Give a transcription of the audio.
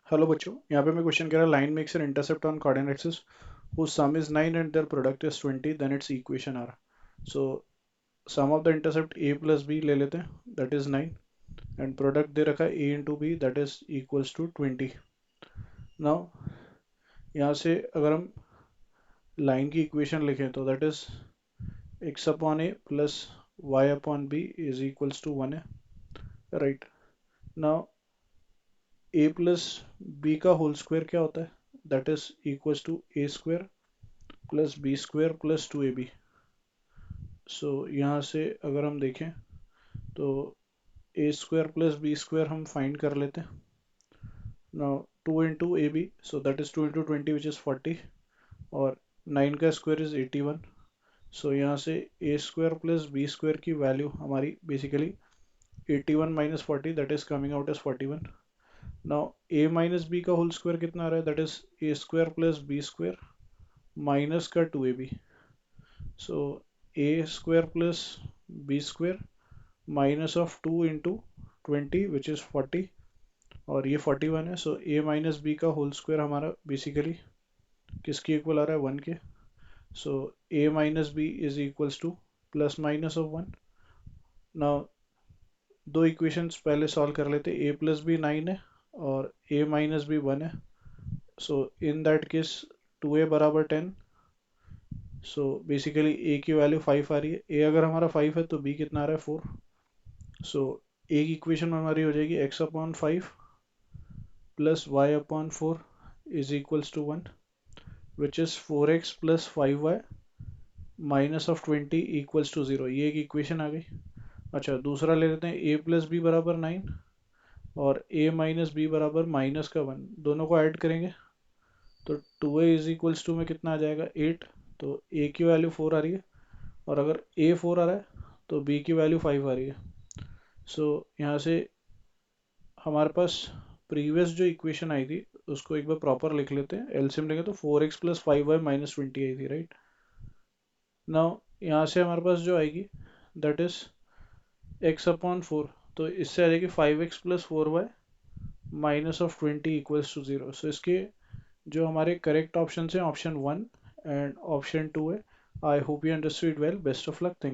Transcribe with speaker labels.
Speaker 1: Hello बच्चों, यहाँ पे मैं क्वेश्चन कह रहा है line makes an intercept on coordinate axis whose sum is 9 and their product is 20, then its equation are. So sum of the intercept a plus b ले लेते हैं, that is 9, and product दे रखा है a into b, that is equals to 20. Now यहाँ से अगर हम line की इक्वेशन लिखें तो that is x upon a plus y upon b is equals to 1 है, right? Now a plus b का होल स्क्वायर क्या होता है? That is equals to a square plus B square plus 2ab. So यहाँ से अगर हम देखें तो A square plus B square हम फाइंड कर लेते हैं. Now 2 into A B, so that is 2 into 20 which is 40, और 9 का स्क्वायर इज़ 81. सो यहाँ से A square plus B square की वैल्यू हमारी basically 81 minus 40, that is coming out as 41. Now A minus B का होल स्क्वायर कितना आ रहा है? That is A square plus B square minus का 2ab. So A square plus B square minus of 2 into 20 which is 40, और ये 41 है. So A minus B का होल स्क्वायर हमारा बेसिकली किसके इक्वल आ रहा है? 1 K. So A minus B is equals to plus minus of 1. Now दो इक्वेशंस पहले सॉल्व कर लेते. ए प्लस बी 9 है और ए माइनस बी 1 है. सो इन दैट केस 2a बराबर 10. सो बेसिकली ए की वैल्यू 5 आ रही है. ए अगर हमारा 5 है तो बी कितना आ रहा है? 4. सो एक इक्वेशन हमारी हो जाएगी x upon 5 plus y upon 4 is equals to 1, which is 4x plus 5y minus of 20 equals to 0. ये एक इक्वेशन आ गई. अच्छा, दूसरा ले लेते हैं. a प्लस बी बराबर 9 और a माइनस बी बराबर माइनस का 1. दोनों को ऐड करेंगे तो 2a इज इक्वल्स टू में कितना आ जाएगा? 8. तो a की वैल्यू 4 आ रही है, और अगर a 4 आ रहा है तो b की वैल्यू 5 आ रही है. सो यहाँ से हमारे पास प्रीवियस जो इक्वेशन आई थी उसको एक बार प्रॉपर लिख लेते हैं. एलसीएम लेंगे तो 4x प्लस 5y माइनस 20 आई थी, राइट? नाउ यहाँ से हमारे पास जो आएगी दैट इज x अपॉन 4, तो इससे आ जाएगी 5x plus 4y minus of 20 equals to 0. So इसके जो हमारे करेक्ट ऑप्शन हैं, ऑप्शन 1 एंड ऑप्शन 2 है. I hope you understood well. Best of luck. Thank